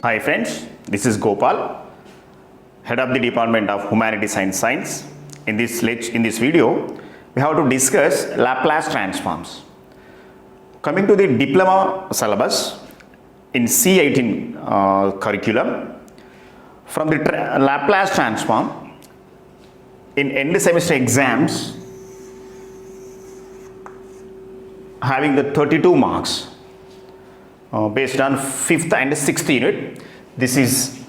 Hi friends, this is Gopal, Head of the Department of Humanities and Science. In this video, we have to discuss Laplace transforms. Coming to the diploma syllabus in C18 curriculum, from the Laplace transform in end semester exams having the 32 marks based on 5th and 6th unit. This is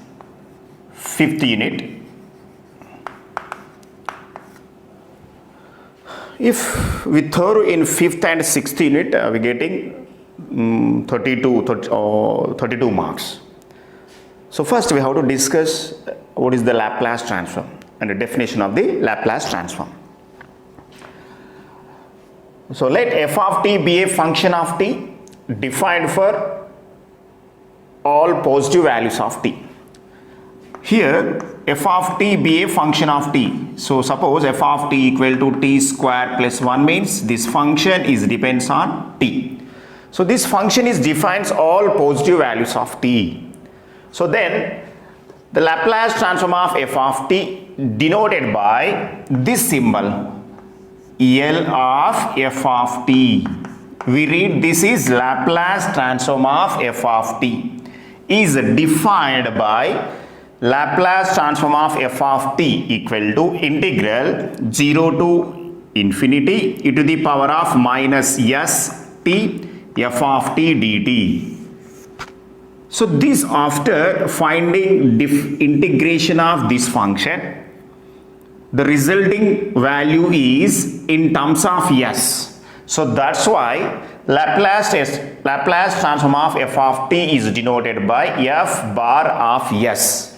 5th unit. If we throw in 5th and 6th unit, we are getting 32 marks. So first we have to discuss what is the Laplace transform and the definition of the Laplace transform. So let f of t be a function of t defined for all positive values of t. Here f of t be a function of t. So suppose f of t equal to t square plus 1 means this function is depends on t. So this function is defines all positive values of t. So then the Laplace transform of f of t denoted by this symbol L of f of t. We read this is Laplace transform of f of t is defined by Laplace transform of f of t equal to integral 0 to infinity e to the power of minus s t f of t dt. So this after finding integration of this function, the resulting value is in terms of s. So that's why Laplace transform of f of t is denoted by f bar of s.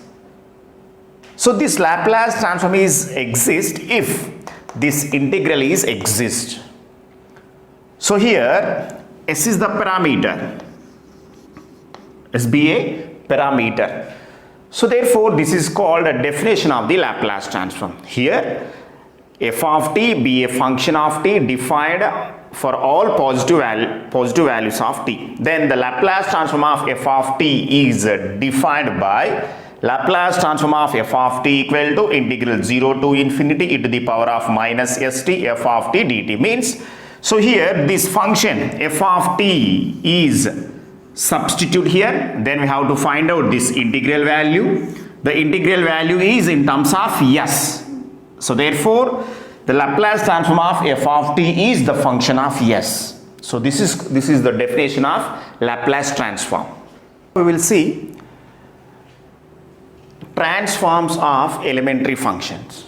So this Laplace transform is exist if this integral is exist. So here s is the parameter, s be a parameter. So therefore this is called a definition of the Laplace transform. Here f of t be a function of t defined for all positive values of t. Then the Laplace transform of f of t is defined by Laplace transform of f of t equal to integral 0 to infinity e to the power of minus st f of t dt. Means, so here this function f of t is substitute here, then we have to find out this integral value. The integral value is in terms of s. So therefore the Laplace transform of f of t is the function of s. So this is the definition of Laplace transform. We will see transforms of elementary functions.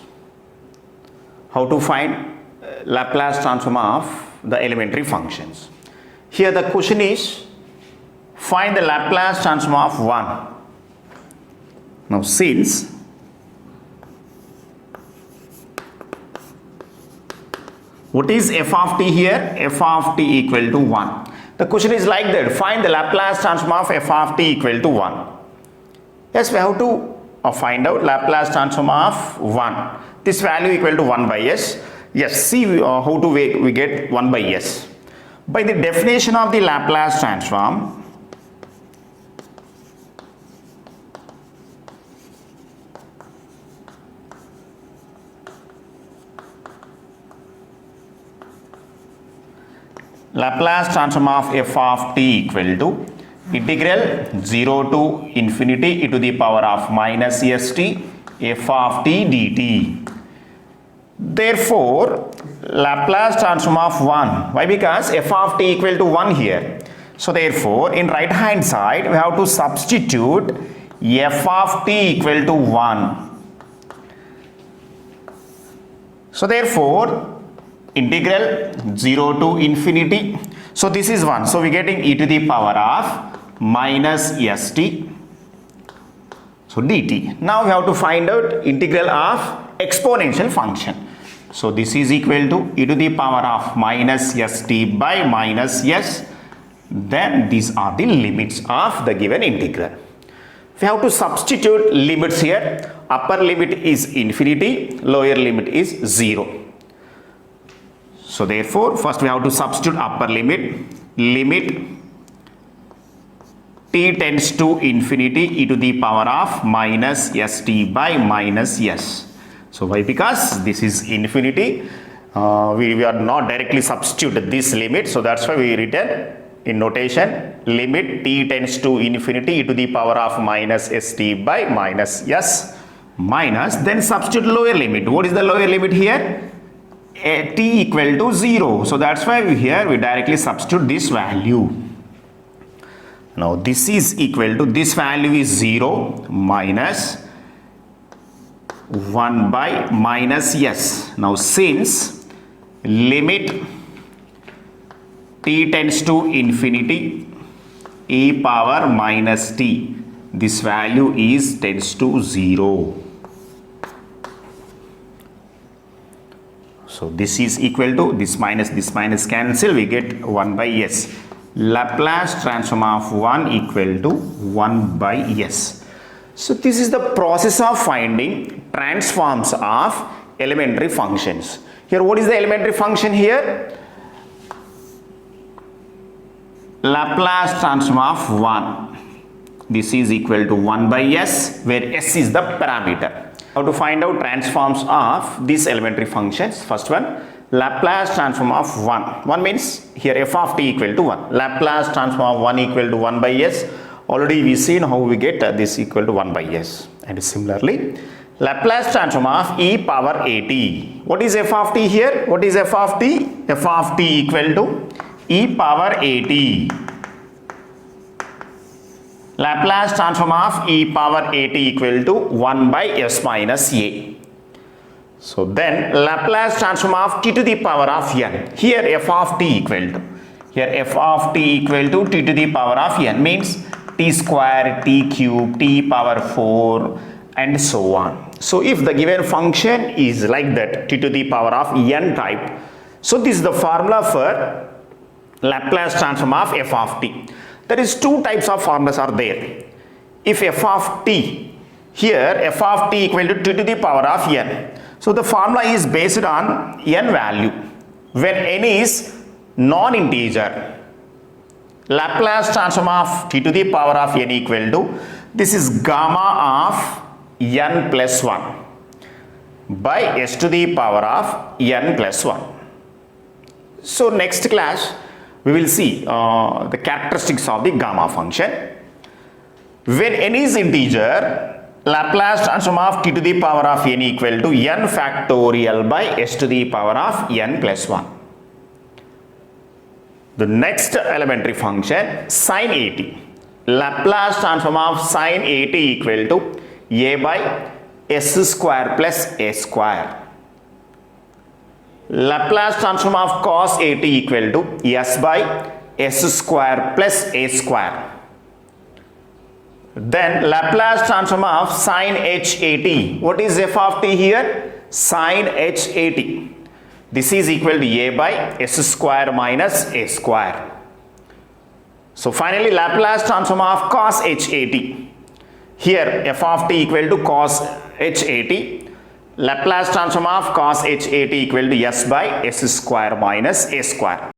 How to find Laplace transform of the elementary functions. Here the question is find the Laplace transform of 1. Now since what is f of t here? F of t equal to 1. The question is like that, find the Laplace transform of f of t equal to 1. Yes, we have to find out Laplace transform of 1. This value equal to 1 by s. Yes, see how to we get 1 by s. By the definition of the Laplace transform, Laplace transform of f of t equal to integral 0 to infinity e to the power of minus st f of t dt. Therefore Laplace transform of 1. Why? Because f of t equal to 1 here. So therefore in right hand side we have to substitute f of t equal to 1. So therefore integral 0 to infinity. So this is 1. So we are getting e to the power of minus st. So dt. Now we have to find out integral of exponential function. So this is equal to e to the power of minus st by minus s. Then these are the limits of the given integral. We have to substitute limits here. Upper limit is infinity, lower limit is 0. So therefore first we have to substitute upper limit t tends to infinity e to the power of minus st by minus s. So why? Because this is infinity. We are not directly substitute this limit, so that's why we written in notation limit t tends to infinity e to the power of minus st by minus s minus, then substitute lower limit. What is the lower limit here? T equal to 0. So that's why we directly substitute this value. Now this is equal to, this value is 0 minus 1 by minus s. Now since limit t tends to infinity e power minus t, this value is tends to 0. So this is equal to, this minus cancel, we get 1 by s. Laplace transform of 1 equal to 1 by s. So this is the process of finding transforms of elementary functions. Here what is the elementary function here? Laplace transform of 1. This is equal to 1 by s, where s is the parameter. How to find out transforms of these elementary functions? First one, Laplace transform of 1. 1 means here f of t equal to 1. Laplace transform of 1 equal to 1 by s. Already we seen how we get this equal to 1 by s. And similarly, Laplace transform of e power at. What is f of t here? What is f of t? F of t equal to e power at. Laplace transform of e power at equal to 1 by s minus a. So then Laplace transform of t to the power of n. Here f of t equal to, here f of t equal to t to the power of n means t square, t cube, t power 4 and so on. So if the given function is like that, t to the power of n type, so this is the formula for Laplace transform of f of t. There is two types of formulas are there. If f of t, here f of t equal to t to the power of n. So the formula is based on n value. When n is non-integer, Laplace transform of t to the power of n equal to, this is gamma of n plus 1 by s to the power of n plus 1. So next class we will see the characteristics of the gamma function. When n is integer, Laplace transform of t to the power of n equal to n factorial by s to the power of n plus 1. The next elementary function, sin at. Laplace transform of sin at equal to a by s square plus a square. Laplace transform of cos at equal to s by s square plus a square. Then Laplace transform of sin h at. What is f of t here? Sin h at. This is equal to a by s square minus a square. So finally Laplace transform of cos h at. Here f of t equal to cos h at. Laplace transform of cos h at equal to s by s square minus a square.